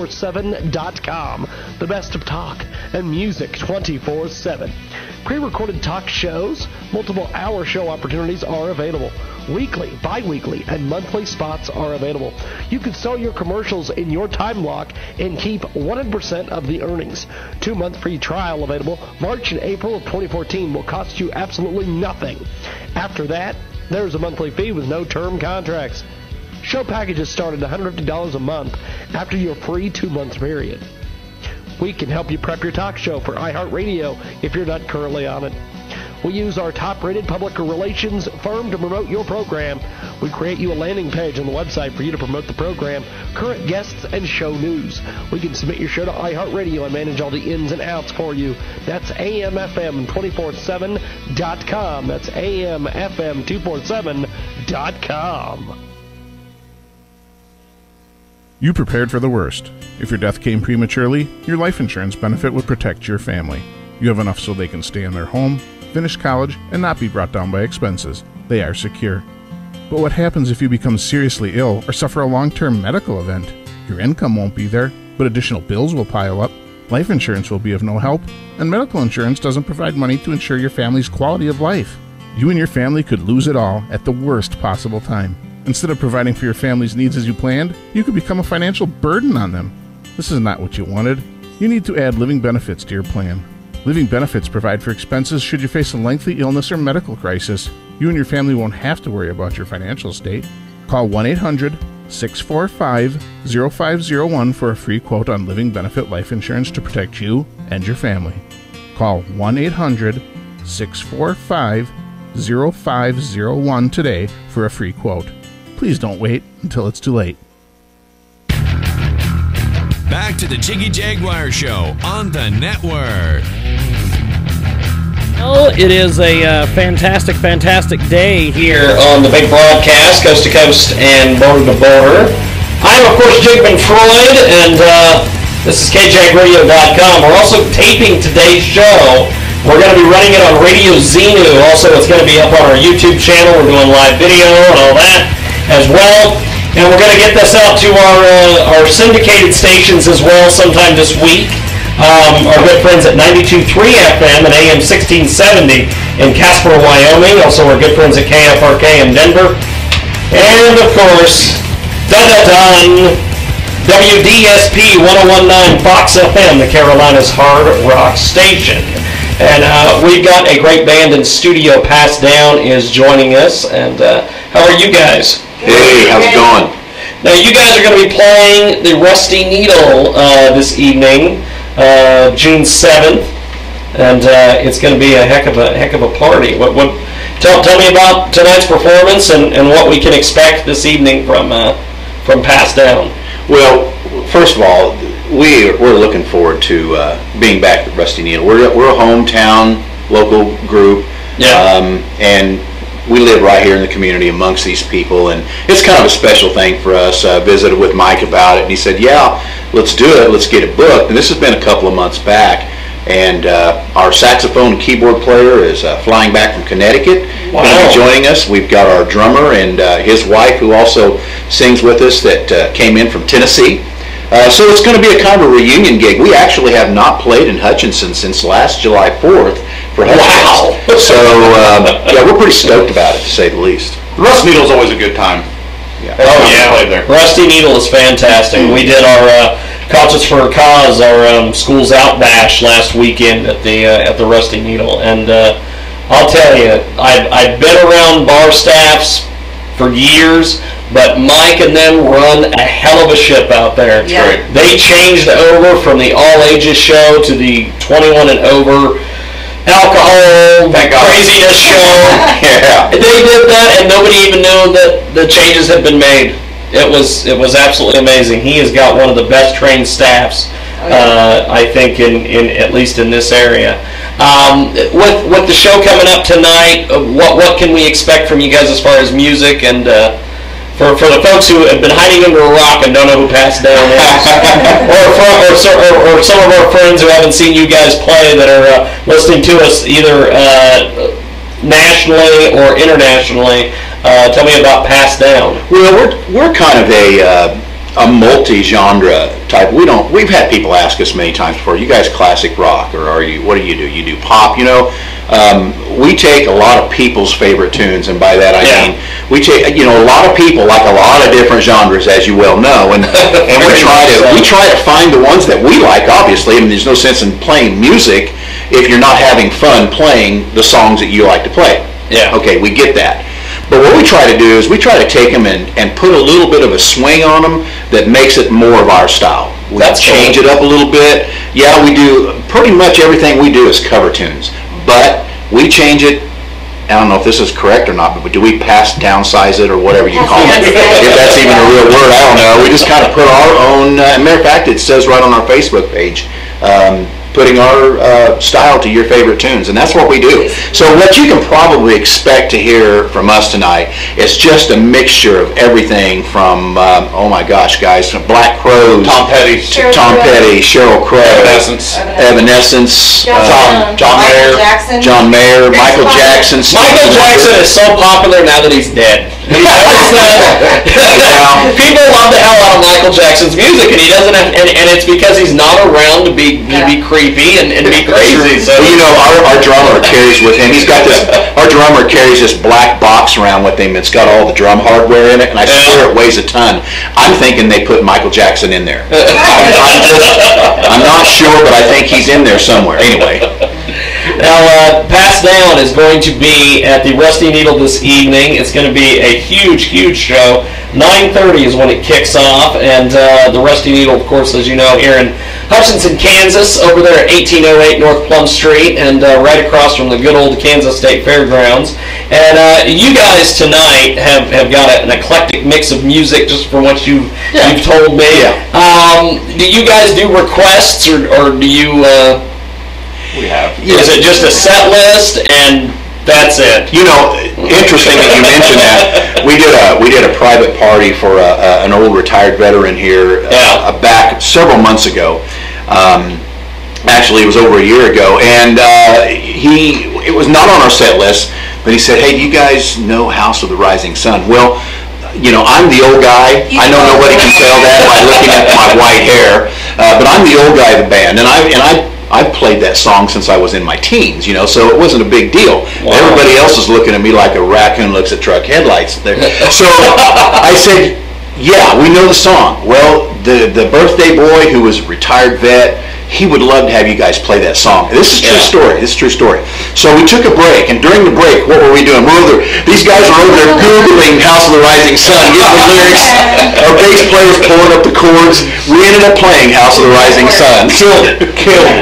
247.com. The best of talk and music 24/7. Pre-recorded talk shows, multiple hour show opportunities are available. Weekly, bi-weekly, and monthly spots are available. You can sell your commercials in your time block and keep 100% of the earnings. 2-month free trial available. March and April of 2014 will cost you absolutely nothing. After that, there's a monthly fee with no term contracts. Show packages start at $150 a month after your free 2-month period. We can help you prep your talk show for iHeartRadio if you're not currently on it. We use our top-rated public relations firm to promote your program. We create you a landing page on the website for you to promote the program, current guests, and show news. We can submit your show to iHeartRadio and manage all the ins and outs for you. That's AMFM247.com. That's AMFM247.com. You prepared for the worst. If your death came prematurely, your life insurance benefit would protect your family. You have enough so they can stay in their home, finish college, and not be brought down by expenses. They are secure. But what happens if you become seriously ill or suffer a long-term medical event? Your income won't be there, but additional bills will pile up. Life insurance will be of no help, and medical insurance doesn't provide money to ensure your family's quality of life. You and your family could lose it all at the worst possible time. Instead of providing for your family's needs as you planned, you could become a financial burden on them. This is not what you wanted. You need to add living benefits to your plan. Living benefits provide for expenses should you face a lengthy illness or medical crisis. You and your family won't have to worry about your financial state. Call 1-800-645-0501 for a free quote on living benefit life insurance to protect you and your family. Call 1-800-645-0501 today for a free quote. Please don't wait until it's too late. Back to the Jiggy Jaguar Show on the network. Well, it is a fantastic day here on the big broadcast, coast to coast and border to border. I'm, of course, Jigman Freud, and this is KJagRadio.com. We're also taping today's show. We're going to be running it on Radio Xenu. Also, it's going to be up on our YouTube channel. We're doing live video and all that as well. And we're going to get this out to our syndicated stations as well sometime this week. Our good friends at 92.3 FM and AM 1670 in Casper, Wyoming. Also, our good friends at KFRK in Denver. And, of course, WDSP 1019 Fox FM, the Carolinas Hard Rock Station. And we've got a great band in studio. Passed Down is joining us. And how are you guys? Hey, how's it going? Now, you guys are going to be playing the Rusty Needle this evening, June 7th, and it's going to be a heck of a party. Tell me about tonight's performance and what we can expect this evening from Passed Down. Well, first of all, we're looking forward to being back at Rusty Needle. We're a hometown local group, and we live right here in the community amongst these people, and it's kind of a special thing for us. I visited with Mike about it, and he said, yeah, let's do it, let's get it booked. And this has been a couple of months back, and our saxophone and keyboard player is flying back from Connecticut. Wow. Going to be joining us. We've got our drummer and his wife, who also sings with us, that came in from Tennessee. So it's going to be a kind of a reunion gig. We actually have not played in Hutchinson since last July 4th for Hutchinson. Wow! So, yeah, we're pretty stoked about it, to say the least. Rusty Needle's always a good time. Yeah. Oh, yeah. Play there. Rusty Needle is fantastic. We did our Conscious for a Cause, our Schools Out Bash last weekend at the Rusty Needle. And I'll tell you, I've been around bar staffs for years, but Mike and them run a hell of a ship out there. That's great. They changed over from the all-ages show to the 21 and over alcohol craziness show. Yeah. They did that, and nobody even knew that the changes had been made. It was absolutely amazing. He has got one of the best trained staffs, I think, in at least in this area. With the show coming up tonight, what can we expect from you guys as far as music and? For the folks who have been hiding under a rock and don't know who Passed Down is, or some of our friends who haven't seen you guys play that are listening to us either nationally or internationally, tell me about Passed Down. Well, we're kind of a a multi-genre type. We've had people ask us many times before, you guys classic rock, or what do? You do pop, we take a lot of people's favorite tunes, and by that I mean, we take, a lot of people like a lot of different genres, as you well know, and we try to find the ones that we like, obviously. I mean, there's no sense in playing music if you're not having fun playing the songs that you like to play. Yeah. Okay, we get that. But what we try to do is we try to take them and put a little bit of a swing on them that makes it more of our style. We change it up a little bit. Yeah, we do. Pretty much everything we do is cover tunes. But we change it. I don't know if this is correct or not, but do we downsize it or whatever you call it? If that's even a real word, I don't know. We just kind of put our own, matter of fact, it says right on our Facebook page, putting our style to your favorite tunes, and that's what we do. So what you can probably expect to hear from us tonight is just a mixture of everything from, oh my gosh, guys, from Black Crowes, Tom Petty, Sheryl Crow, Evanescence, John Mayer, Michael Jackson. Michael Jackson is so popular now that he's dead. People love the hell out of Michael Jackson's music, and he doesn't have, and it's because he's not around to be creepy and be crazy. So our drummer carries with him. Our drummer carries this black box around with him. It's got all the drum hardware in it, and I swear it weighs a ton. I'm thinking they put Michael Jackson in there. I'm not sure, but I think he's in there somewhere. Anyway. Now, Pass Down is going to be at the Rusty Needle this evening. It's going to be a huge, huge show. 9:30 is when it kicks off, and the Rusty Needle, of course, as you know, here in Hutchinson, Kansas, over there at 1808 North Plum Street, and right across from the good old Kansas State Fairgrounds. And you guys tonight have got an eclectic mix of music, just from what you've told me. Yeah. Do you guys do requests, or do you... We have. Is it just a set list and that's it? Interesting that you mentioned that. We did a private party for an old retired veteran here back several months ago. Actually, it was over a year ago, and it was not on our set list, but he said, "Hey, do you guys know House of the Rising Sun?" Well, I'm the old guy. I know nobody can tell that by looking at my white hair, but I'm the old guy of the band, and I've played that song since I was in my teens, so it wasn't a big deal. Wow. Everybody else is looking at me like a raccoon looks at truck headlights. So I said, yeah, we know the song. Well, the birthday boy who was a retired vet, he would love to have you guys play that song. This is true story. This is true story. So we took a break, and during the break, what were we doing? These guys were over there Googling House of the Rising Sun, getting the lyrics. Our bass player was pulling up the chords. We ended up playing House of the Rising Sun. Killed.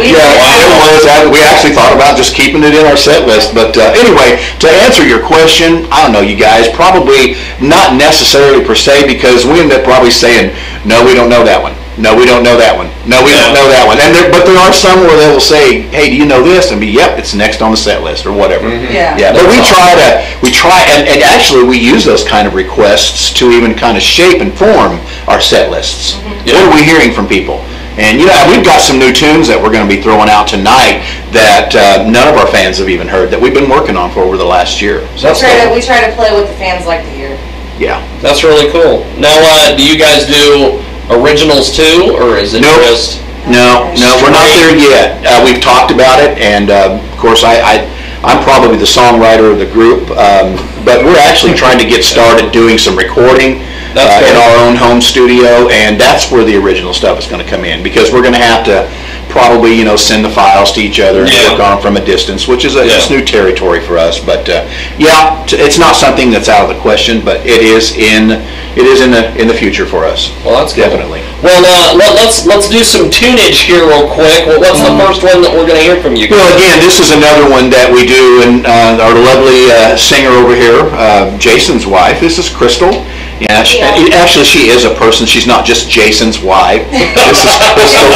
Yeah, it was. We actually thought about just keeping it in our set list. But anyway, to answer your question, I don't know, you guys, probably not necessarily per se, because we end up probably saying, no, we don't know that one. No, we don't know that one. No, we don't know that one. But there are some where they will say, "Hey, do you know this?" And yep, it's next on the set list or whatever. Mm-hmm. Yeah. But we try, and actually we use those kind of requests to even kind of shape and form our set lists. Mm-hmm. What are we hearing from people? And we've got some new tunes that we're going to be throwing out tonight that none of our fans have even heard, that we've been working on for over the last year. So we try to play what the fans like to hear. Yeah, that's really cool. Now, do you guys do originals too, or is it just... No, we're not there yet. We've talked about it, and of course I'm probably the songwriter of the group, but we're actually trying to get started doing some recording in our own home studio, and that's where the original stuff is going to come in, because we're going to have to probably send the files to each other and work on them from a distance, which is it's new territory for us. But it's not something that's out of the question, but it is in the future for us. Well, that's definitely. Well, let's do some tunage here real quick. Well, what's the first one that we're going to hear from you guys? Well, again, this is another one that we do, and our lovely singer over here, Jason's wife. This is Crystal. Yeah, actually, she is a person. She's not just Jason's wife. This is Crystal.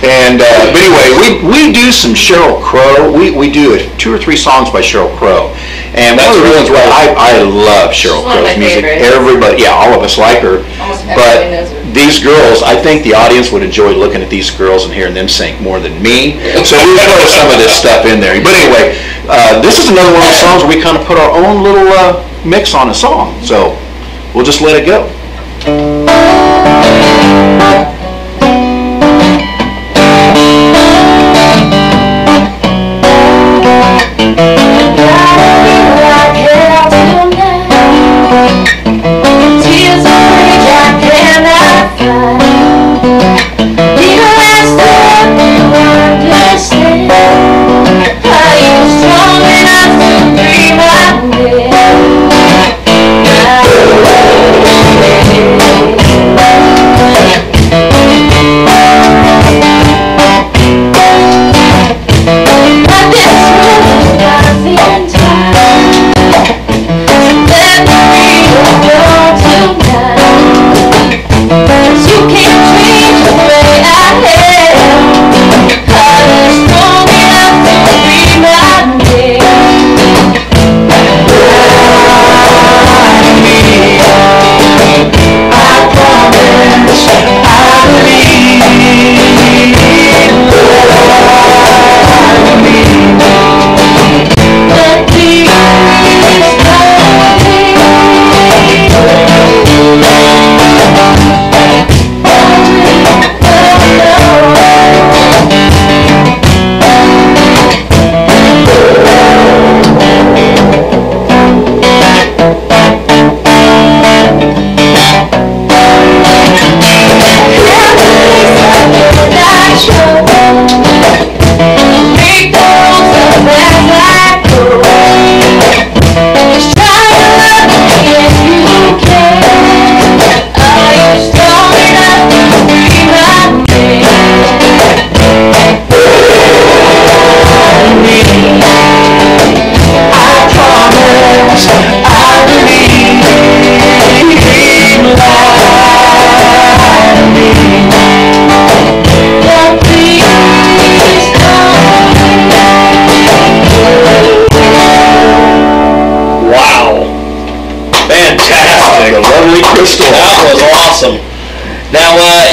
And but anyway, we do some Sheryl Crow. We do 2 or 3 songs by Sheryl Crow. And one of the reasons why I love Sheryl Crow's music. Everybody, all of us like her. But these girls, I think the audience would enjoy looking at these girls and hearing them sing more than me. So we put some of this stuff in there. But anyway, this is another one of the songs where we kind of put our own little mix on a song. So we'll just let it go.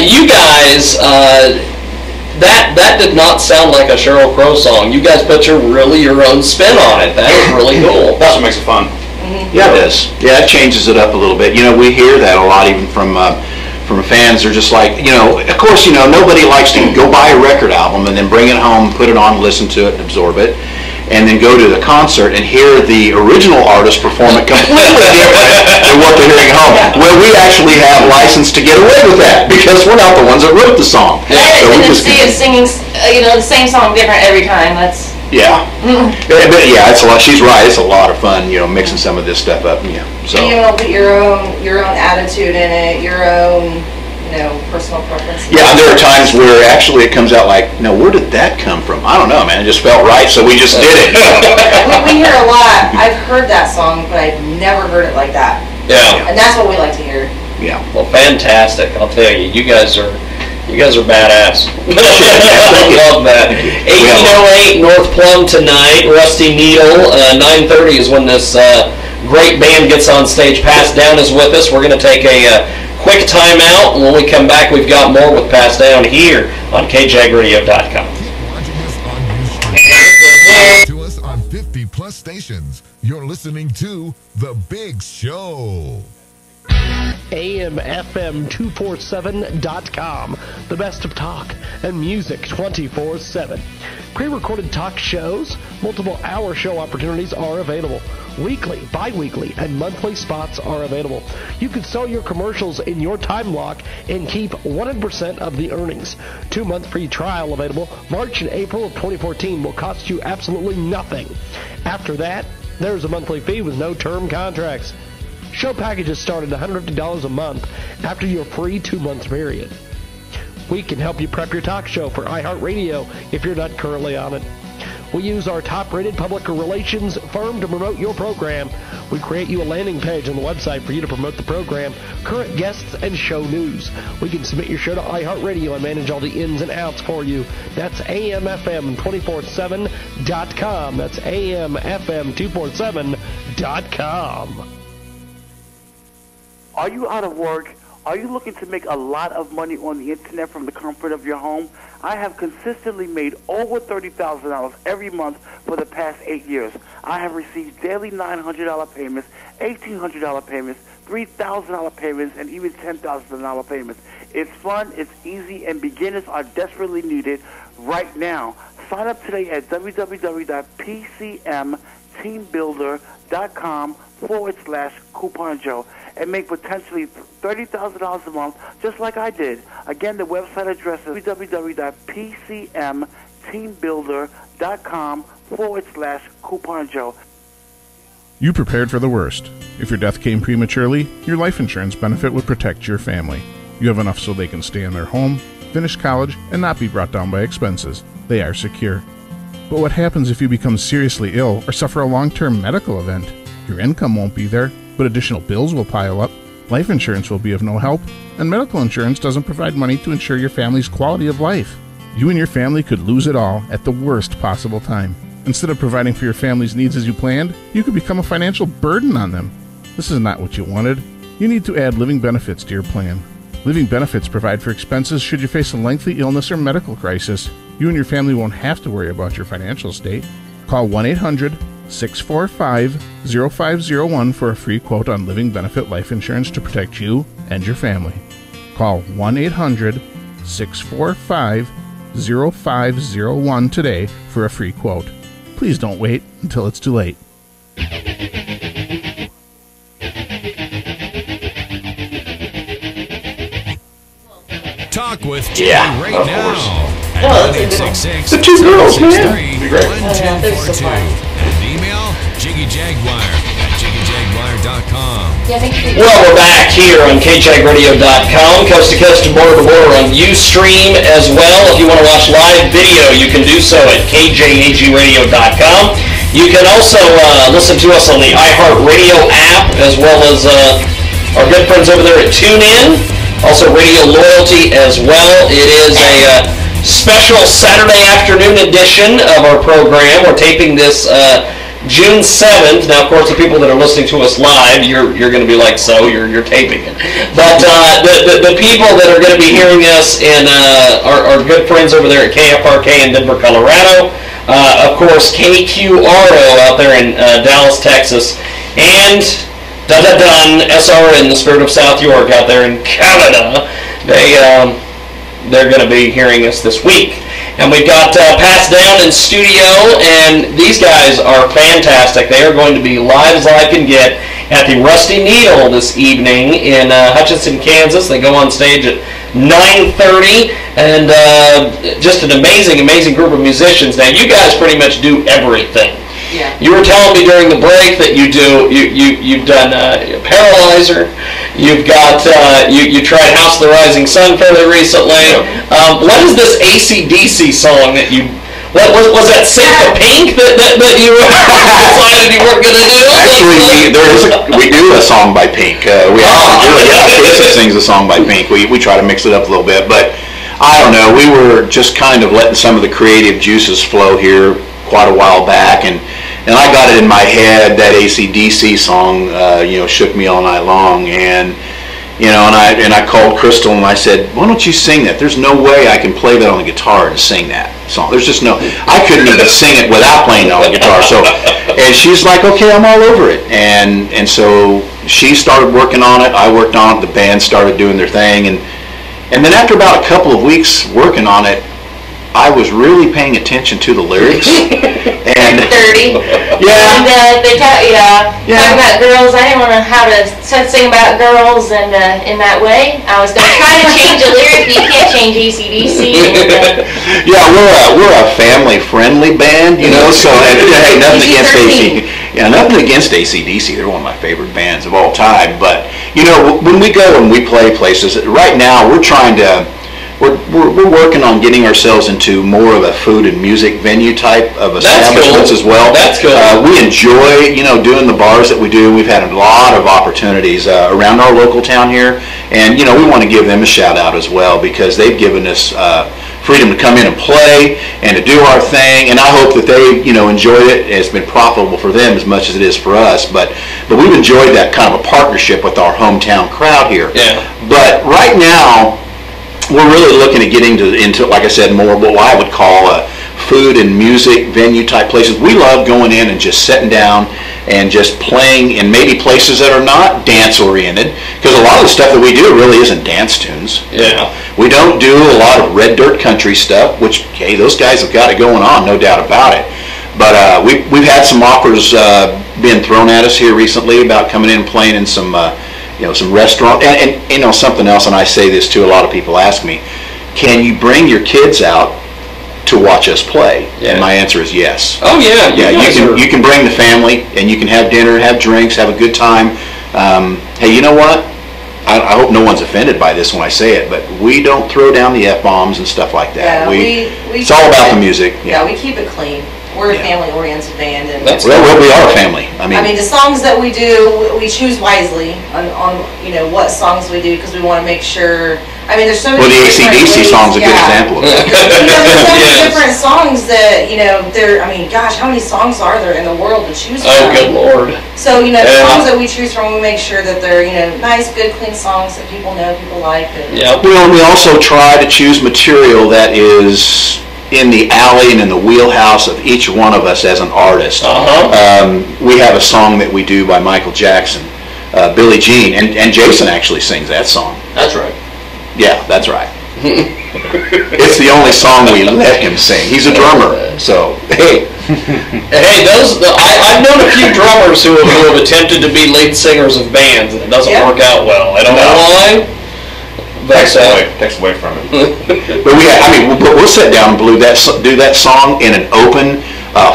You guys, that did not sound like a Sheryl Crow song. You guys put your own spin on it. That is really cool. That's what makes it fun. Mm-hmm. Yeah, it is. Yeah, it changes it up a little bit. You know, we hear that a lot even from fans. They're just like, you know, of course, you know, nobody likes to go buy a record album and then bring it home, put it on, listen to it, and absorb it, and then go to the concert and hear the original artist perform it completely different than what they're hearing at home. Well, we actually have license to get away with that because we're not the ones that wrote the song. Yeah, so and then see it singing, the same song different every time. That's yeah. But yeah, it's a lot. She's right. It's a lot of fun, you know, mixing some of this stuff up. Yeah. So and you know, put your own attitude in it, your own. Personal preference. Yeah, and there are times where actually it comes out like, no, where did that come from? I don't know, man. It just felt right, so we just did it. we hear a lot. I've heard that song, but I've never heard it like that. Yeah. And that's what we like to hear. Yeah. Well, fantastic. I'll tell you, you guys are badass. Love that. 1808 North Plum tonight. Rusty Needle. 9:30 is when this great band gets on stage. Passed Down is with us. We're going to take a quick time out, and when we come back, we've got more with Passed Down here on KJagRadio.com. To us on 50 plus stations. You're listening to The Big Show. AMFM247.com, the best of talk and music 24/7. Pre-recorded talk shows, multiple hour show opportunities are available. Weekly, bi-weekly, and monthly spots are available. You can sell your commercials in your time block and keep 100% of the earnings. 2-month free trial available. March and April of 2014 will cost you absolutely nothing. After that, there's a monthly fee with no term contracts. Show packages start at $150 a month after your free 2-month period. We can help you prep your talk show for iHeartRadio if you're not currently on it. We use our top-rated public relations firm to promote your program. We create you a landing page on the website for you to promote the program, current guests, and show news. We can submit your show to iHeartRadio and manage all the ins and outs for you. That's AMFM247.com. That's AMFM247.com. Are you out of work? Are you looking to make a lot of money on the internet from the comfort of your home? I have consistently made over $30,000 every month for the past 8 years. I have received daily $900 payments, $1,800 payments, $3,000 payments, and even $10,000 payments. It's fun, it's easy, and beginners are desperately needed right now. Sign up today at www.pcmteambuilder.com/Coupon Joe and make potentially $30,000 a month, just like I did. Again, the website address is www.pcmteambuilder.com/Coupon Joe. You prepared for the worst. If your death came prematurely, your life insurance benefit would protect your family. You have enough so they can stay in their home, finish college, and not be brought down by expenses. They are secure. But what happens if you become seriously ill or suffer a long-term medical event? Your income won't be there, but additional bills will pile up, life insurance will be of no help, and medical insurance doesn't provide money to ensure your family's quality of life. You and your family could lose it all at the worst possible time. Instead of providing for your family's needs as you planned, you could become a financial burden on them. This is not what you wanted. You need to add living benefits to your plan. Living benefits provide for expenses should you face a lengthy illness or medical crisis. You and your family won't have to worry about your financial state. Call 1-800-645-0501 for a free quote on living benefit life insurance to protect you and your family. Call 1-800-645-0501 today for a free quote. Please don't wait until it's too late. Talk with Jay right now at 1-866-763-1242 The two girls, man. and email jiggyjaguar@jiggyjaguar.com. Well, we're back here on kjagradio.com, coast to coast and border to border on Ustream as well. If you want to watch live video, you can do so at kjagradio.com. You can also listen to us on the iHeartRadio app, as well as our good friends over there at TuneIn. Also, Radio Loyalty as well. It is a special Saturday afternoon edition of our program. We're taping this June 7th. Now, of course, the people that are listening to us live, you're going to be like, so you're taping it. But the people that are going to be hearing us and our good friends over there at KFRK in Denver, Colorado, of course, KQRO out there in Dallas, Texas, and SR in the spirit of South York out there in Canada. They're going to be hearing us this week. And we've got Pat's down in studio, and these guys are fantastic. They are going to be live as live can get at the Rusty Needle this evening in Hutchinson, Kansas. They go on stage at 9:30, and just an amazing group of musicians. Now, you guys pretty much do everything. Yeah. You were telling me during the break that you've done Paralyzer. You've got you tried House of the Rising Sun fairly recently. Yeah. What is this AC/DC song that you? What was that? Save the Pink that you decided you weren't going to do? Actually, we do a song by Pink. We actually sings a song by Pink. We try to mix it up a little bit, but I don't know. We were just kind of letting some of the creative juices flow here quite a while back, and I got it in my head, that AC/DC song, Shook Me All Night Long, and I called Crystal and I said, why don't you sing that? There's no way I can play that on the guitar and sing that song. There's just I couldn't even sing it without playing it on the guitar. So, and she's like, okay, I'm all over it. And so she started working on it. I worked on it. The band started doing their thing, and then after about a couple of weeks working on it, I was really paying attention to the lyrics. And 30. Yeah. And they talk about girls. I didn't want to have to sing about girls and in that way. I was going to try to change the lyric, but you can't change AC/DC. Yeah, we're a family-friendly band, so hey, nothing against AC. Yeah, nothing against AC/DC. They're one of my favorite bands of all time. But when we go and we play places, right now we're trying to. We're working on getting ourselves into more of a food and music venue type of establishments as well. That's cool. We enjoy, doing the bars that we do. We've had a lot of opportunities around our local town here, and we want to give them a shout out as well, because they've given us freedom to come in and play and to do our thing. And I hope that they, enjoyed it. It's been profitable for them as much as it is for us. But we've enjoyed that kind of a partnership with our hometown crowd here. Yeah. But right now, we're really looking at getting into, like I said, more what I would call food and music venue type places. We love going in and just sitting down and just playing in maybe places that are not dance-oriented, because a lot of the stuff that we do really isn't dance tunes. Yeah. We don't do a lot of red dirt country stuff, which, hey, those guys have got it going on, no doubt about it. But we've had some offers being thrown at us here recently about coming in and playing in some some restaurant, and something else, and I say this too, a lot of people ask me, can you bring your kids out to watch us play? Yeah. And my answer is yes. Oh yeah, you can bring the family, and you can have dinner, have drinks, have a good time. Hey, you know what? I hope no one's offended by this when I say it, but we don't throw down the F-bombs and stuff like that. Yeah, it's all about the music. Yeah, we keep it clean. We're a family-oriented band, and we are a family. I mean, the songs that we do, we choose wisely on what songs we do, because we want to make sure. I mean, there's so many. Well, the AC/DC song's a good example of that. There's so many different songs that there. I mean, gosh, how many songs are there in the world to choose from? Oh, good Lord! So the songs that we choose from, we make sure that they're nice, good, clean songs that people know, people like. Yeah. Well, we also try to choose material that is in the alley and in the wheelhouse of each one of us as an artist. We have a song that we do by Michael Jackson, Billie Jean, and Jason actually sings that song. That's right. Yeah, that's right. It's the only song we let him sing. He's a drummer, so hey. Hey, I've known a few drummers who have attempted to be lead singers of bands, and it doesn't work out well. I don't know why. Takes away from it. But we'll sit down and do that song in an open,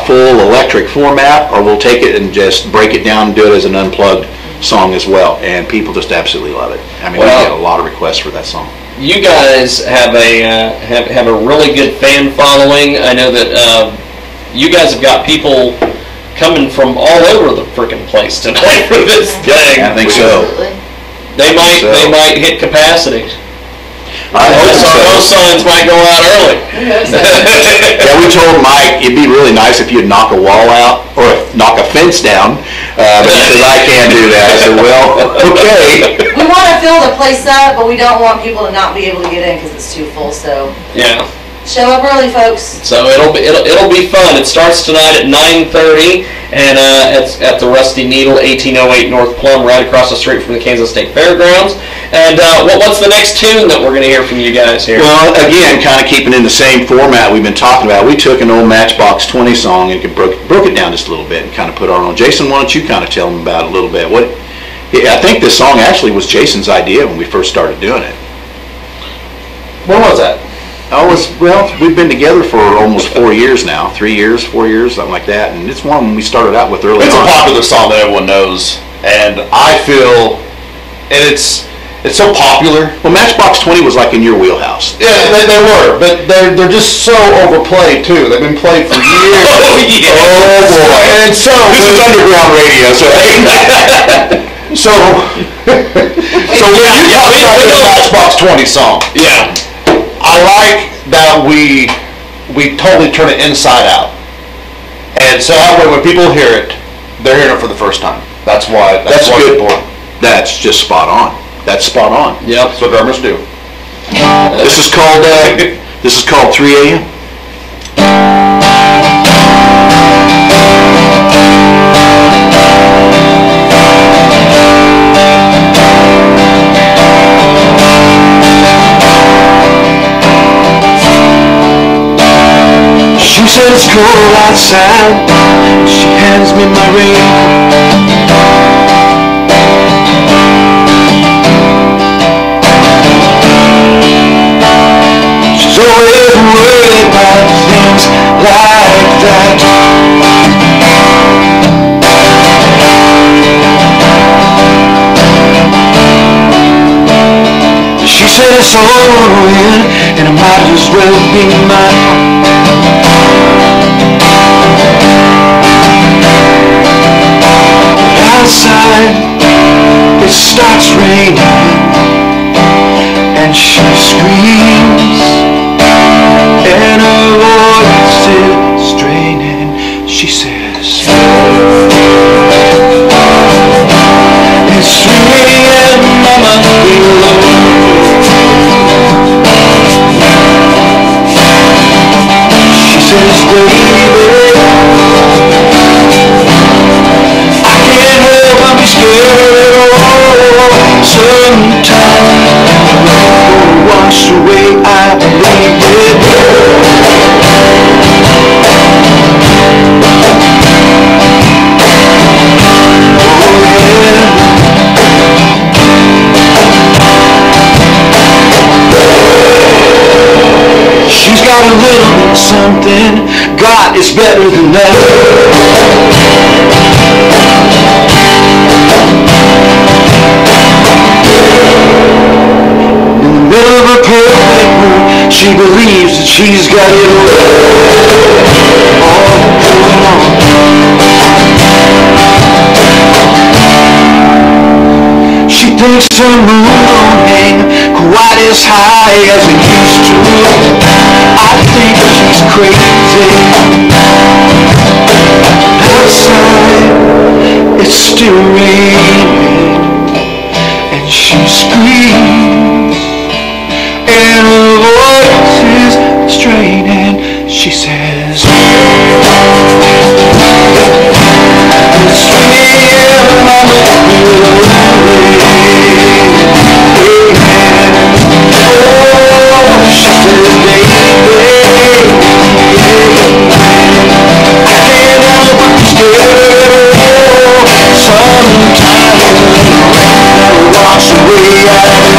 full electric format, or we'll take it and just break it down and do it as an unplugged song as well, and people just absolutely love it. I mean, we get a lot of requests for that song. You guys have a really good fan following. I know that you guys have got people coming from all over the freaking place tonight for this thing. I think so. They might hit capacity. I hope so. Those signs might go out early. Yeah, we told Mike it'd be really nice if you'd knock a wall out or knock a fence down, but he says I can't do that. I said, well, okay. We want to fill the place up, but we don't want people to not be able to get in because it's too full. So yeah. Show up early, folks. So it'll be fun. It starts tonight at 9:30, and it's at the Rusty Needle, 1808 North Plum, right across the street from the Kansas State Fairgrounds. And what's the next tune that we're going to hear from you guys here? Well, again, kind of keeping in the same format we've been talking about. We took an old Matchbox 20 song and broke it down just a little bit and kind of put our own. Jason, why don't you kind of tell them about it a little bit? I think this song actually was Jason's idea when we first started doing it. When was that? We've been together for almost 4 years now, 3 years, 4 years, something like that, and it's one we started out with early on. It's a popular song that everyone knows, and I feel, and it's so popular. Well, Matchbox 20 was like in your wheelhouse. Yeah, they were, but they're just so overplayed too. They've been played for years. Oh boy! And so this is underground radio, so so yeah, Matchbox 20 song. Yeah. I like that we totally turn it inside out, and so that way when people hear it, they're hearing it for the first time. That's why that's good. Important. That's just spot on. That's spot on. Yep. That's what drummers do. This is called 3 a.m. She said it's cold outside. She hands me my raincoat. She's always worried about things like that. She said it's all in, and it might as well be mine. Outside, it starts raining, and she screams, and her voice is straining. She says, it's 3 a.m., Mama, be alone. She says, baby, Sometimes wash away, I believe it. She's got a little bit of something. God is better than that. In the middle of a perfect mood, she believes that she's got it all going on. She thinks the moon don't hang quite as high as it used to. I think she's crazy. Outside, it's still raining, and she screams, and her voice is straining. She says, it's real, mama, she says, baby, I can't help but be scared. Sometimes that'll wash away out of me.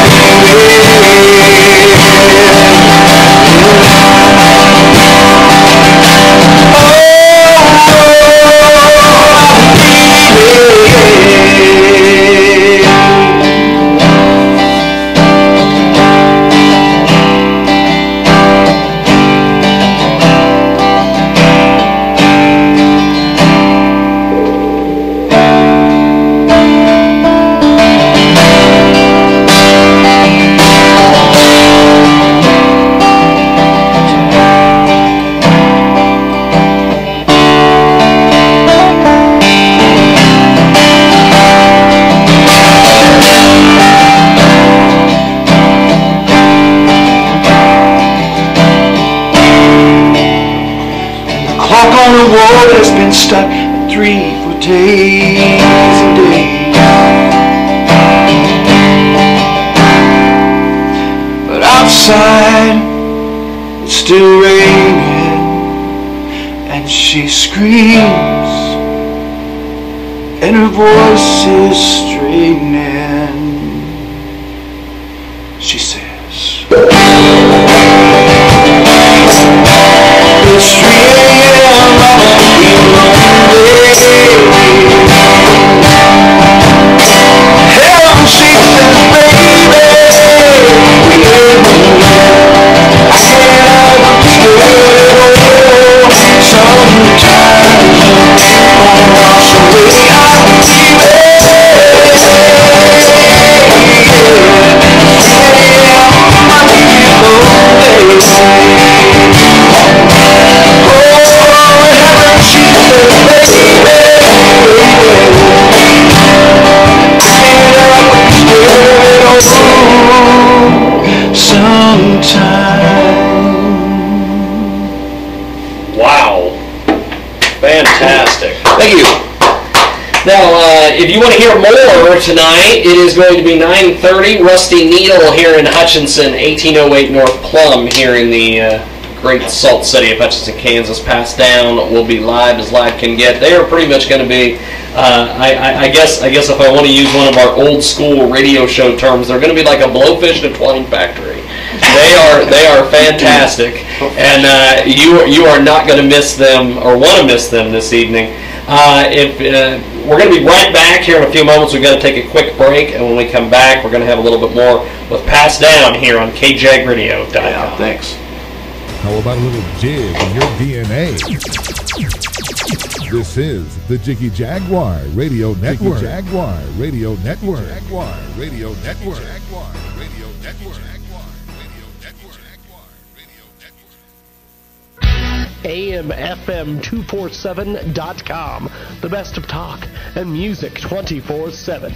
Has been stuck at 3 for days and days. But outside it's still raining, and she screams, and her voice is straining. She says, it's 3 a.m. Wow. Fantastic. Thank you. Now, if you want to hear more tonight, it is going to be 9:30, Rusty Needle here in Hutchinson, 1808 North Plum here in the great salt city of Hutchinson, Kansas. Passed Down will be live as live can get. They are pretty much going to be, I guess if I want to use one of our old school radio show terms, they're going to be like a blowfish in a twine factory. They are fantastic, and you are not going to miss them or want to miss them this evening. We're going to be right back here in a few moments. We've got to take a quick break, and when we come back, we're going to have a little bit more with Passed Down here on KJagRadio.com. Yeah, thanks. How about a little jig in your DNA? This is the Jiggy Jaguar Radio Network. Jiggy Jaguar Radio Network. Jaguar Radio Network. Jaguar Radio Network. AMFM247.com, the best of talk and music 24/7.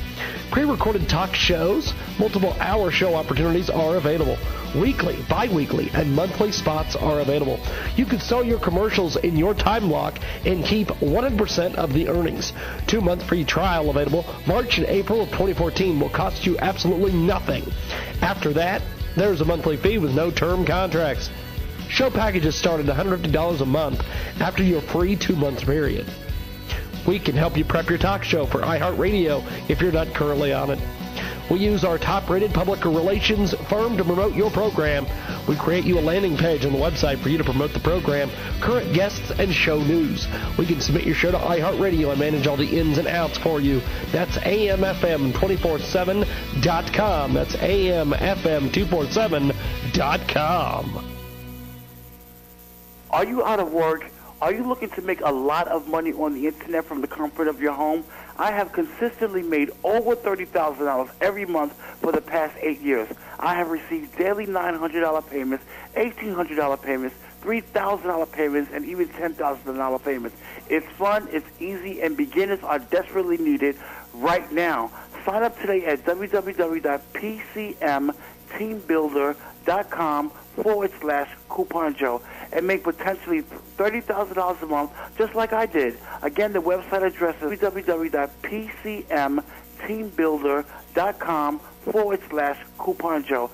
Pre-recorded talk shows, multiple hour show opportunities are available. Weekly, bi-weekly, and monthly spots are available. You can sell your commercials in your time block and keep 100% of the earnings. 2-month free trial available. March and April of 2014 will cost you absolutely nothing. After that, there's a monthly fee with no term contracts. Show packages start at $150 a month after your free 2-month period. We can help you prep your talk show for iHeartRadio if you're not currently on it. We use our top-rated public relations firm to promote your program. We create you a landing page on the website for you to promote the program, current guests, and show news. We can submit your show to iHeartRadio and manage all the ins and outs for you. That's AMFM247.com. That's AMFM247.com. Are you out of work? Are you looking to make a lot of money on the internet from the comfort of your home? I have consistently made over $30,000 every month for the past 8 years. I have received daily $900 payments, $1,800 payments, $3,000 payments, and even $10,000 payments. It's fun, it's easy, and beginners are desperately needed right now. Sign up today at www.pcmteambuilder.com/Coupon Joe and make potentially $30,000 a month just like I did. Again, the website address is www.pcmteambuilder.com/Coupon Joe.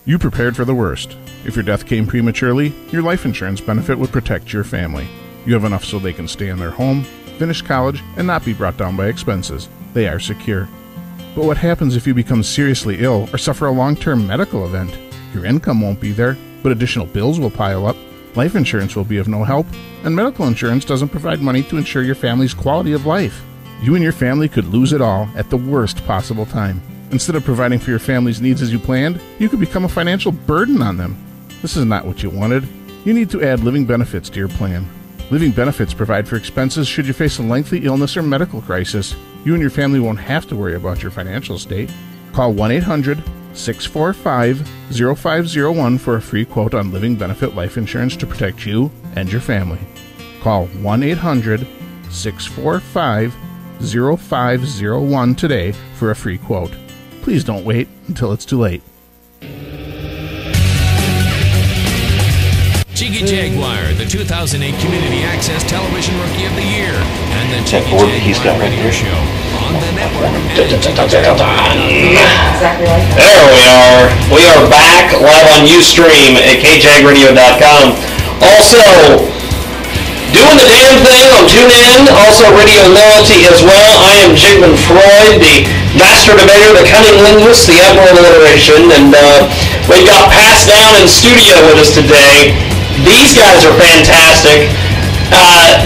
You prepared for the worst. If your death came prematurely, your life insurance benefit would protect your family. You have enough so they can stay in their home, finish college, and not be brought down by expenses. They are secure. But what happens if you become seriously ill or suffer a long-term medical event? Your income won't be there, but additional bills will pile up. Life insurance will be of no help, and medical insurance doesn't provide money to ensure your family's quality of life. You and your family could lose it all at the worst possible time. Instead of providing for your family's needs as you planned, you could become a financial burden on them. This is not what you wanted. You need to add living benefits to your plan. Living benefits provide for expenses should you face a lengthy illness or medical crisis. You and your family won't have to worry about your financial state. Call 1-800-645-0501 for a free quote on living benefit life insurance to protect you and your family. Call 1-800-645-0501 today for a free quote. Please don't wait until it's too late. Jiggy Jaguar, the 2008 Community Access Television Rookie of the Year, and the Jiggy Jaguar Radio Show on the network. There we are. We are back live on Ustream at kjagradio.com. Also, doing the damn thing on TuneIn, also Radio Loyalty as well. I am Jigman Freud, the master debater, the cunning linguist, the admiral of alliteration, and we've got Pass Down in studio with us today. These guys are fantastic.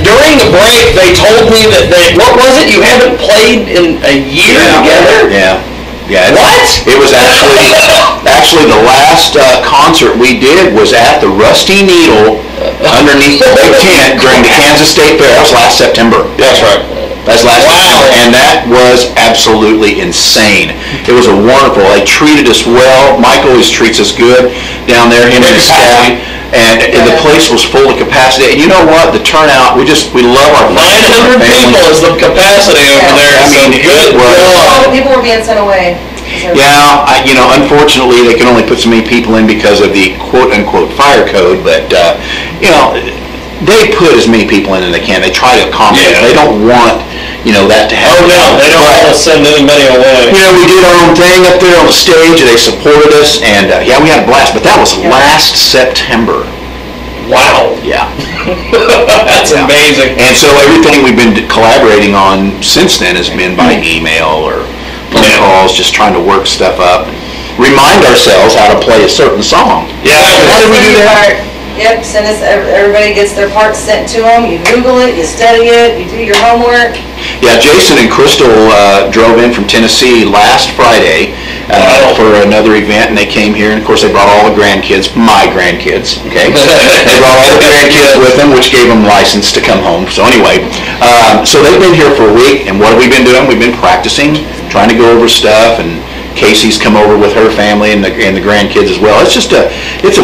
During the break, they told me that what was it? You haven't played in a year together? Yeah. What? It was actually the last concert we did was at the Rusty Needle underneath the big tent during the Kansas State Fair. That was last September. That's right. That's last September, and that was absolutely insane. It was a wonderful. They treated us well. Mike always treats us good down there. Him and his staff. And the place was full of capacity. And you know what? The turnout, we love our 900 people is the capacity over there. I mean, it was. All the people were being sent away. Yeah, unfortunately, they can only put so many people in because of the quote-unquote fire code. But, they put as many people in as they can. They try to accommodate. Yeah. They don't want, that to happen. Oh, no, they don't want to send anybody away. We did our own thing up there on the stage. They supported us, and, we had a blast. But that was last September. Wow. Yeah. That's amazing. And so everything we've been collaborating on since then has been by email or phone calls, just trying to work stuff up. Remind ourselves how to play a certain song. Yeah. How did we do that? Yep, everybody gets their parts sent to them. You Google it, you study it, you do your homework. Yeah, Jason and Crystal drove in from Tennessee last Friday for another event, and they came here, and of course they brought all the grandkids, my grandkids, okay? They brought all the grandkids with them, which gave them license to come home. So anyway, so they've been here for a week, and what have we been doing? We've been practicing, trying to go over stuff, and Casey's come over with her family and the grandkids as well. It's a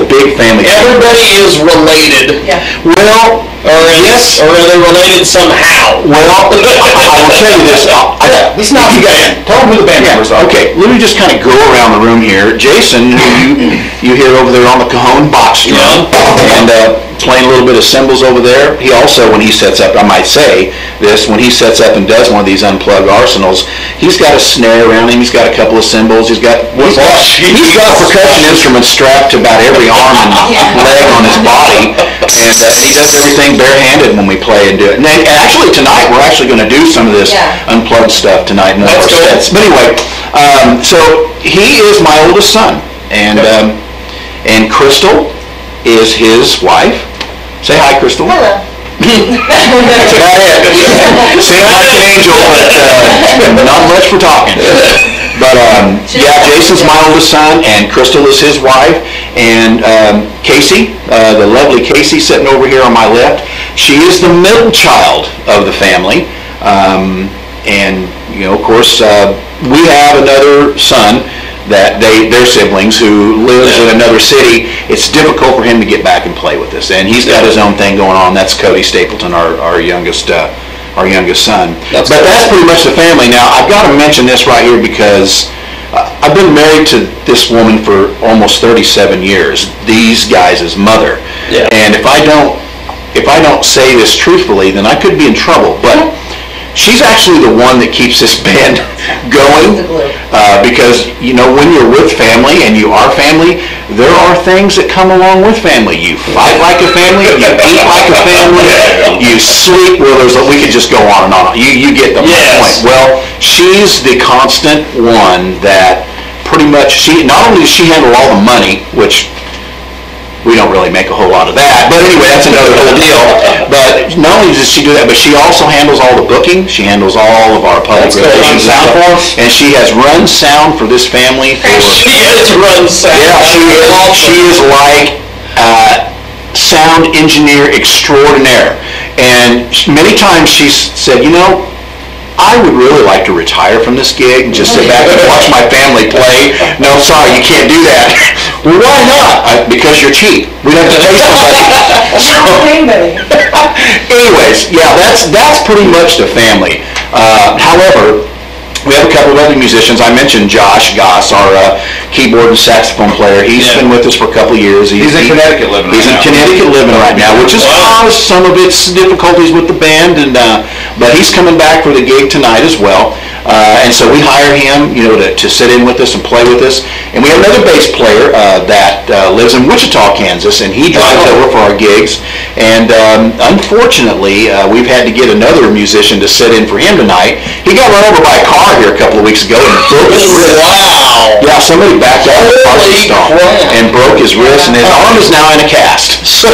big family. Everybody is related. Yeah. Well, Or are they related somehow? Well, I will tell you this. This is not the band. Tell them who the band members are. Okay, let me just kind of go around the room here. Jason, who you hear over there on the cajon box drum, and playing a little bit of cymbals over there. He also, when he sets up, I might say this, when he sets up and does one of these unplugged arsenals, he's got a snare around him, he's got a couple of cymbals, he's got a percussion instrument strapped to about every arm and leg on his body, and he does everything barehanded when we play and do it. And actually tonight, we're actually going to do some of this unplugged stuff tonight in our sets. But anyway, so he is my oldest son, and Crystal is his wife. Say hi, Crystal. Hello. That's about it. Seems like an angel, but not much for talking. But Jason's my oldest son, and Crystal is his wife, and Casey, the lovely Casey, sitting over here on my left. She is the middle child of the family, and of course, we have another son that their siblings who lives in another city. It's difficult for him to get back and play with us, and he's got his own thing going on. That's Cody Stapleton, our youngest son. That's pretty much the family. Now I've got to mention this right here because I've been married to this woman for almost 37 years. These guys' mother, and if I don't say this truthfully, then I could be in trouble. But she's actually the one that keeps this band going, because when you're with family and you are family, there are things that come along with family. You fight like a family, you eat like a family, you sleep. Well, we could just go on and on. You get the point. Well, she's the constant one that pretty much not only does she handle all the money, which we don't really make a whole lot of that, but anyway, that's another whole deal. But not only does she do that, but she also handles all the booking. She handles all of our public relations and she has run sound for this family. She has run sound. Yeah, she is like sound engineer extraordinaire. And many times she's said, I would really like to retire from this gig and just sit back and watch my family play. No, sorry, you can't do that. Well, why not? Because you're cheap. We don't have to pay somebody. Anyways, that's pretty much the family. However, we have a couple of other musicians. I mentioned Josh Goss, our keyboard and saxophone player. He's been with us for a couple of years. He's in Connecticut living right now, which has caused some of its difficulties with the band, but he's coming back for the gig tonight as well. And so we hire him, to sit in with us and play with us. And we have another bass player that lives in Wichita, Kansas, and he drives over for our gigs. And unfortunately, we've had to get another musician to sit in for him tonight. He got run over by a car here a couple of weeks ago and broke his wrist. Wow! Yeah, somebody backed out of the parking stall and broke his wrist, and his arm is now in a cast. So,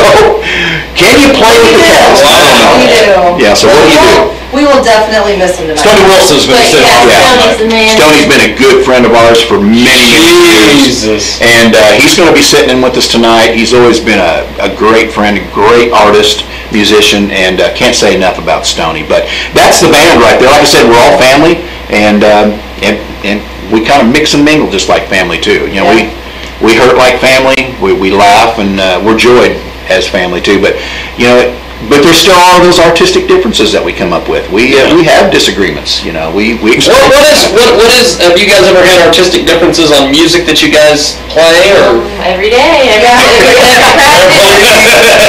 can you play with the cast? I don't know. We do. Yeah, so what do you do? We will definitely miss him tonight. Stoney Wilson's been sitting on Stoney's been a good friend of ours for many years. And he's going to be sitting in with us tonight. He's always been a great friend, a great artist, musician, and can't say enough about Stoney. But that's the band right there. Like I said, we're all family, and we kind of mix and mingle just like family too. We hurt like family, we laugh, and we're joyed as family too. But but there's still all those artistic differences that we come up with. We have disagreements, we what is have you guys ever had artistic differences on music that you guys play, or every day?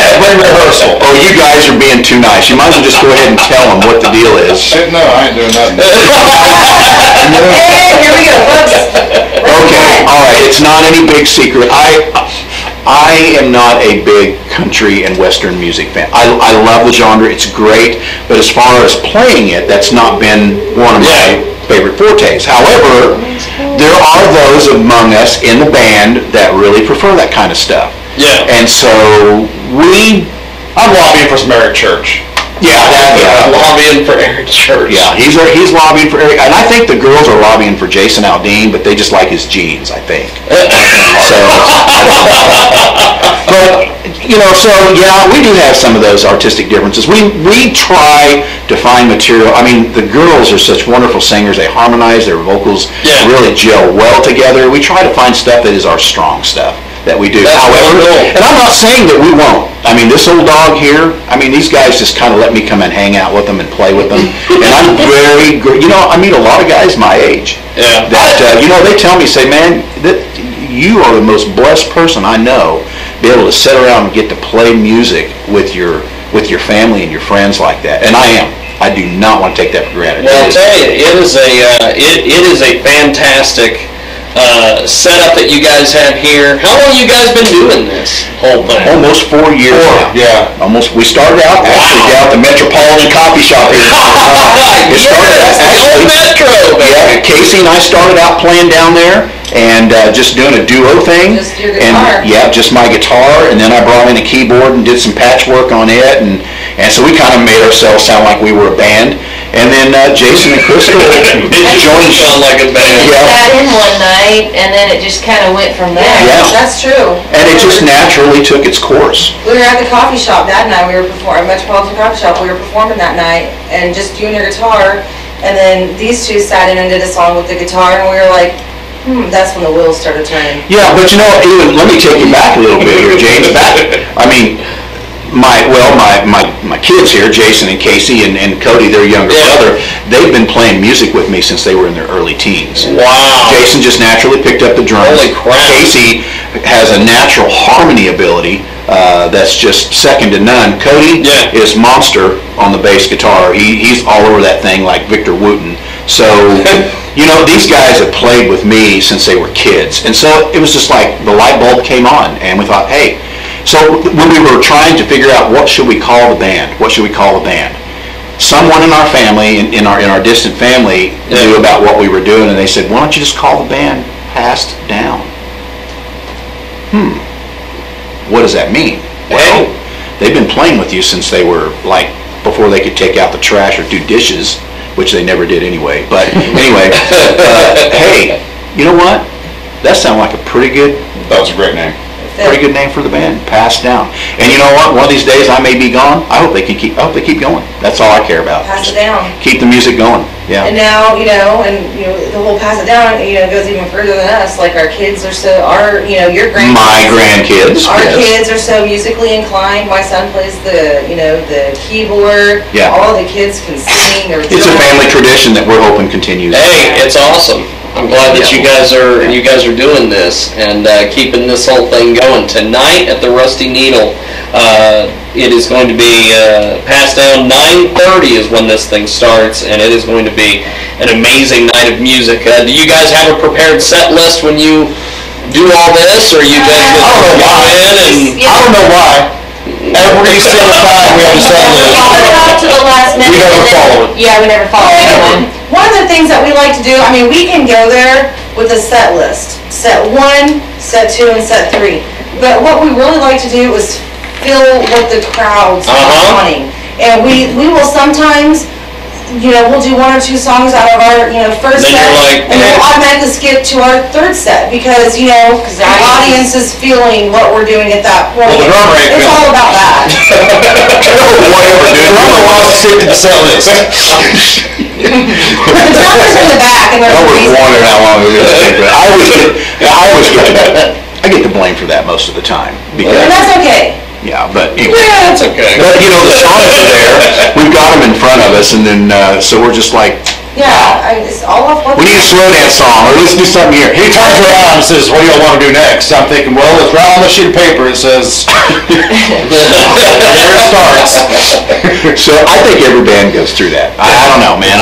Every rehearsal. Oh, you guys are being too nice. You might as well just go ahead and tell them what the deal is. No, I ain't doing nothing. Hey, here we go, folks. Okay, all right. It's not any big secret. I am not a big country and western music fan. I love the genre, it's great, but as far as playing it, that's not been one of my favorite fortes. However, there are those among us in the band that really prefer that kind of stuff. Yeah. And so I'm lobbying for some Eric Church. Lobbying for Eric Church. Yeah, he's lobbying for Eric, and I think the girls are lobbying for Jason Aldean, but they just like his jeans, I think. But we do have some of those artistic differences. We try to find material. I mean, the girls are such wonderful singers. They harmonize. Their vocals really gel well together. We try to find stuff that is our strong stuff, that we do. That's However, really cool. and I'm not saying that we won't. I mean, this old dog here, I mean, these guys just kind of let me come and hang out with them and play with them. And I'm very, I meet a lot of guys my age. Yeah. That, they tell me, say, man, that you are the most blessed person I know, be able to sit around and get to play music with your family and your friends like that. And I am. I do not want to take that for granted. Well, I'll tell you, it is a fantastic setup that you guys have here. How long have you guys been doing this whole thing? Almost 4 years now. Yeah. Almost. We started out actually down at the Metropolitan Coffee Shop here. It started old Metro. Yeah, Casey and I started out playing down there and just doing a duo thing. Just your guitar. And just my guitar, and then I brought in a keyboard and did some patchwork on it, and so we kind of made ourselves sound like we were a band. And then Jason and Crystal joined. Sound like a band. We sat in one night, and then it just kind of went from there. Yeah. That's true. And it just naturally took its course. We were at the coffee shop that night. We were performing, Metropolitan Coffee Shop. We were performing that night, and just you and your guitar. And then these two sat in and did a song with the guitar, and we were like, that's when the wheels started turning. Yeah, but let me take you back a little bit here, James. My kids here, Jason and Casey and Cody, their younger brother, they've been playing music with me since they were in their early teens. Wow. Jason just naturally picked up the drums. Holy crap. Casey has a natural harmony ability that's just second to none. Cody is monster on the bass guitar. He's all over that thing like Victor Wooten. So, these guys have played with me since they were kids. And so it was just like the light bulb came on, and we thought, hey. So when we were trying to figure out what should we call the band, someone in our family, in our distant family, knew about what we were doing, and they said, why don't you just call the band Passed Down? What does that mean? Well, they've been playing with you since they were before they could take out the trash or do dishes, which they never did anyway. But anyway, hey, you know what? That sounded like a pretty good. That was a great name. Pretty good name for the band, Passed Down. And you know what? One of these days I may be gone. I hope they keep going. That's all I care about. Pass it down. Keep the music going. Yeah. And now, the whole pass it down, goes even further than us. Like our kids are your grandkids. My grandkids. Our kids are so musically inclined. My son plays the keyboard. Yeah. All the kids can sing. It's a family tradition that we're hoping continues. Hey, it's awesome. I'm glad that you guys are doing this and keeping this whole thing going. Tonight at the Rusty Needle, it is going to be passed down. 9:30 is when this thing starts, and it is going to be an amazing night of music. Do you guys have a prepared set list when you do all this, or you guys just go in and I don't know why. Every single time we have a set list, To the last minute. we never follow it. Yeah, we never follow anyone. One of the things that we like to do, we can go there with a set list. Set 1, set 2, and set 3. But what we really like to do is feel what the crowd's wanting. And we will sometimes, we'll do 1 or 2 songs out of our, first Then set, you're like, and we'll automatically skip to our third set because, the audience is feeling what we're doing at that point. Well, the drummer ain't It's all about that. Whatever, dude. The drummer wants to stick to the set list. The drummer's in the back, and there's I a was reason. wondering how long it was going to take, but I get the blame for that most of the time. Because, And that's okay. yeah, but anyway. yeah, it's okay. But the songs are there. We've got them in front of us, and then so we're just like, It's all off what we need a slow dance song, or let's do something here. He turns around and says, what do y'all want to do next? I'm thinking, well, let's write on the sheet of paper. It says, there it starts. So I think every band goes through that. I don't know, man.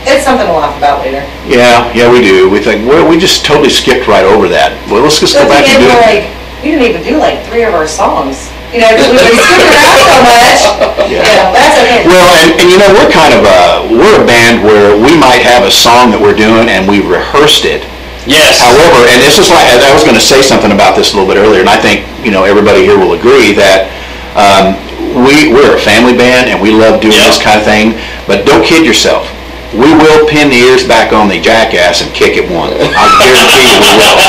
It's something to laugh about later. Yeah, we do. We think we just totally skipped right over that. Well, let's just go back and do it. We didn't even do 3 of our songs. Because we've been skipping around so much. That's okay. Well, and we're kind of we're a band where we might have a song that we're doing and we rehearsed it. Yes. However, and this is like, I was going to say something about this a little bit earlier, and I think everybody here will agree that we're a family band and we love doing this kind of thing. But don't kid yourself. We will pin the ears back on the jackass and kick it one. I guarantee you we will.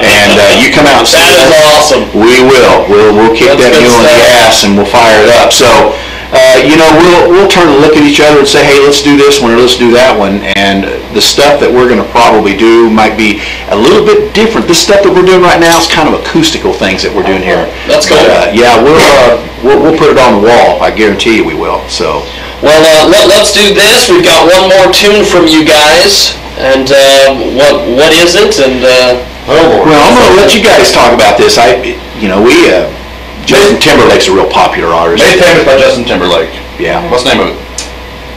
And you come out and say that is awesome. We will. We'll kick that mule in the ass and we'll fire it up. So, we'll turn and look at each other and say, hey, let's do this one or let's do that one. And the stuff that we're going to probably do might be a little bit different. This stuff that we're doing right now is kind of acoustical things that we're doing here. That's cool. Yeah, we'll put it on the wall. I guarantee you we will. So. Well, let's do this. We've got one more tune from you guys, and what is it? And well, I'm going to let you guys talk about this. Justin Timberlake's a real popular artist. Made famous by Justin Timberlake. Yeah. What's the name of it?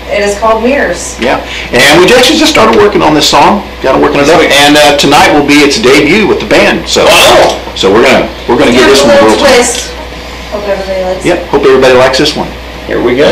It is called Mirrors. Yeah. And we actually just started working on this song. Got it working it up. And tonight will be its debut with the band. So so we're gonna give this one a real twist. Hope everybody likes it. Yep. Hope everybody likes this one. Here we go.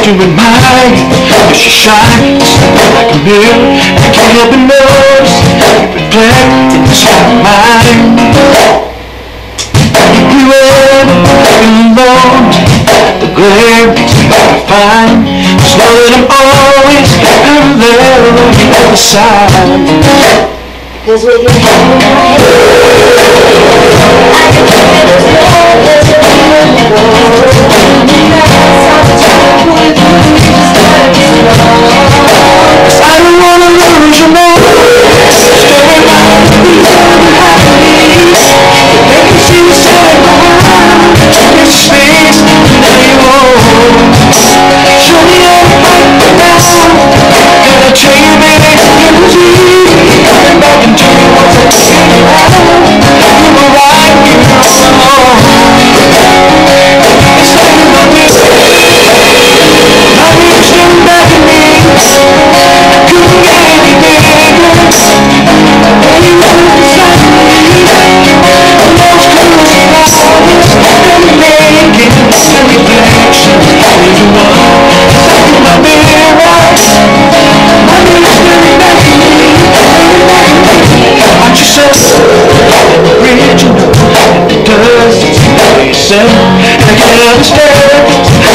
To remind as she shines like a mirror, I can't help but notice you reflect inside of mine. If you ever feel alone, the glare makes me hard to find. Just know that I'm always parallel on the other side. Cause with your hand in my hand, I can feel there's no place that you would go. Cause I don't wanna lose your love. Staring out the unhappy. They can see the side of my heart. There's a space that you hold. Show me everything now. Gotta tell you, baby, it was easy coming back into you once I figured it out. You were right, you were wrong. It's like you know this.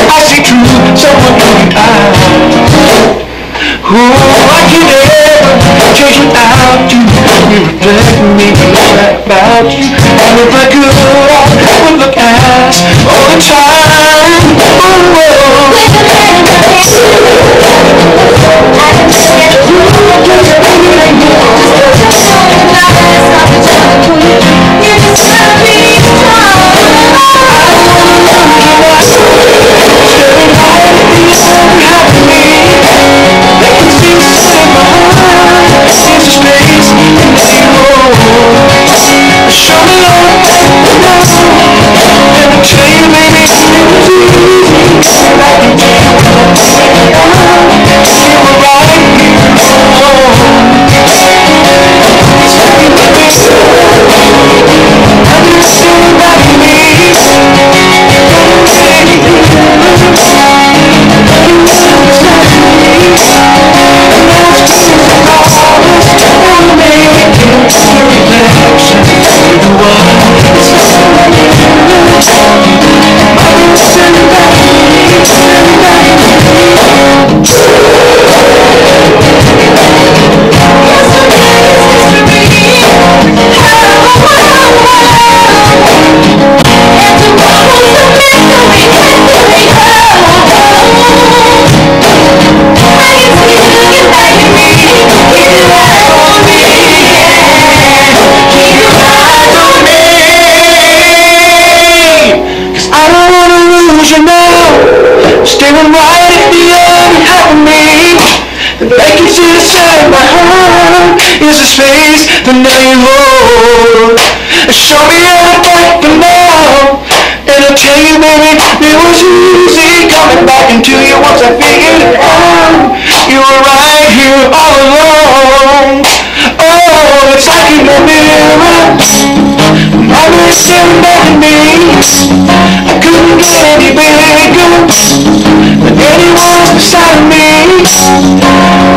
I see through someone looking eyes. I can never change without you. You reflect me, right about you. And if I could, I would look at all the time. With a man in my hand, I can see it. You look at your baby like you. Just a moment in my eyes, not the time to put it. You just gotta be strong. Show me love, and I'll tell you, baby, it was easy. I can tell you what I'm saying. You were right, you were wrong. It's like you let me say, I knew somebody needs. Staring right at the other half of me. The vacancy inside my heart is a space that now you hold. Show me everything for now, and I'll tell you, baby, it was easy coming back into you once I figured it out. You were right here all along. Oh, it's like in the mirror. My mirror staring back at me. I couldn't get any bigger than anyone's beside me.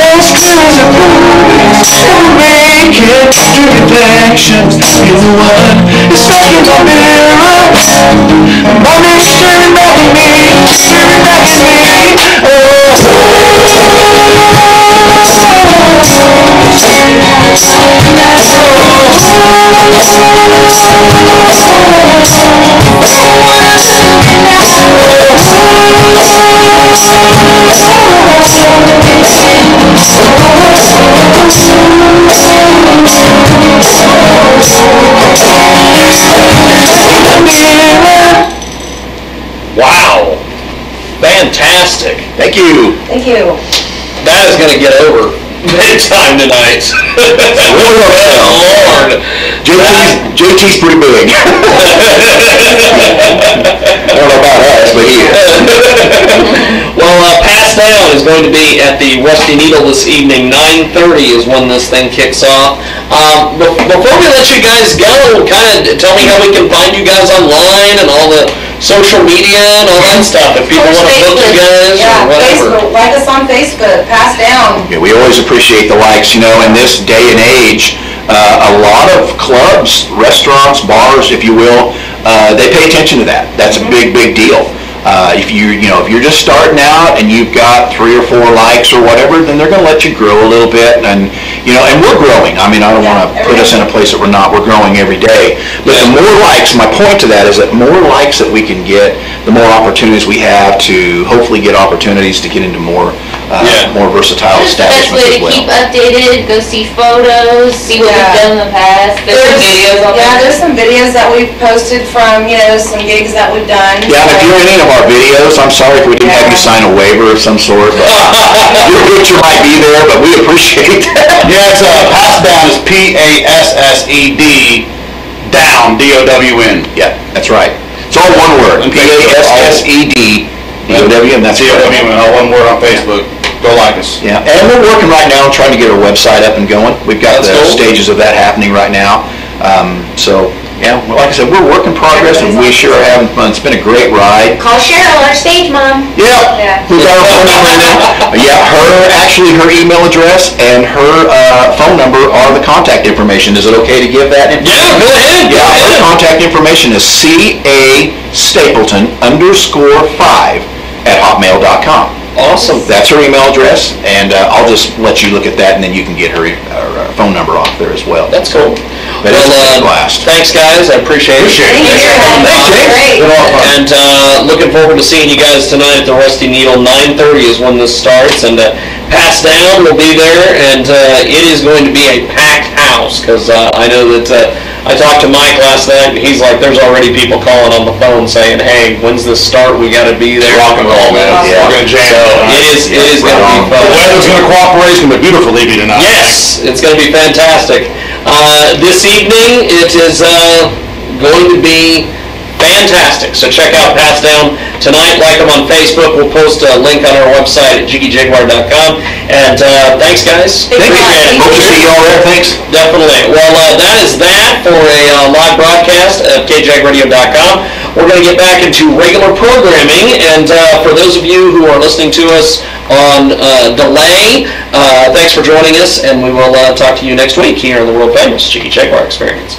As clear as a moon, never make it through the reflections. You're the one that's stuck in my mirror. Mommy, staring back at me, staring back at me. Wow. Fantastic. Thank you. Thank you. That is going to get over big time tonight. Lord. JT's pretty big. I don't know about us, but he is. Well, Pass Down is going to be at the Rusty Needle this evening. 9:30 is when this thing kicks off. Before we let you guys go, kind of tell me how we can find you guys online and all the social media and all that stuff. If people want to book you guys or whatever. Facebook. Like us on Facebook. Pass Down. Yeah, we always appreciate the likes. You know, in this day and age, a lot of clubs, restaurants, bars, if you will, they pay attention to that. That's a big deal. If you're just starting out and you've got 3 or 4 likes or whatever, then they're going to let you grow a little bit, and we're growing. I mean, I don't want to put us in a place that we're not. We're growing every day. But the more likes, my point to that is that more likes that we can get, the more opportunities we have to hopefully get opportunities to get into more versatile establishments as well. Keep updated, go see photos, see what we've done in the past. There's some videos on there. There's some videos that we've posted from, some gigs that we've done. Yeah, if you're in any of our videos, I'm sorry if we didn't have you sign a waiver of some sort. Your picture might be there, but we appreciate that. Yeah, it's Pass Down is PASSED down, DOWN. Yeah, that's right. It's all one word. PASSED DOWN. That's DOWN, all one word on Facebook. Go like us. Yeah, and we're working right now on trying to get our website up and going. We've got the stages of that happening right now. Yeah, well, like I said, we're work in progress, and we sure are having fun. It's been a great ride. Call Cheryl, our stage mom. Yeah. Who's our phone number now? Yeah, her email address and her phone number are the contact information. Is it okay to give that information? Yeah, go ahead. Yeah, her contact information is CAStapleton_5@hotmail.com. Awesome. That's her email address, and I'll just let you look at that, and then you can get her phone number off there as well. That's cool. But it's been a blast. Thanks, guys. I appreciate it. Thanks for coming on. Great. And looking forward to seeing you guys tonight at the Rusty Needle. 9:30 is when this starts, and Pass Down will be there, and it is going to be a packed house, because I know that I talked to Mike last night, and he's like, there's already people calling on the phone saying, hey, when's this start? We got to be there. Rock and roll, man. Yeah. We're going to jam. So it is going to be fun. The weather's going to cooperate. It's going to be beautiful evening tonight. Yes, it's going to be fantastic. This evening, it is going to be fantastic. So check out Pass Down tonight. Like them on Facebook. We'll post a link on our website at jiggyjaguar.com. And thanks, guys. Appreciate it. Hope to see you all there. Thanks. Definitely. Well, that is that for a live broadcast at kjagradio.com. We're going to get back into regular programming. And for those of you who are listening to us on delay, thanks for joining us. And we will talk to you next week here on the world famous Jiggy Jaguar Experience.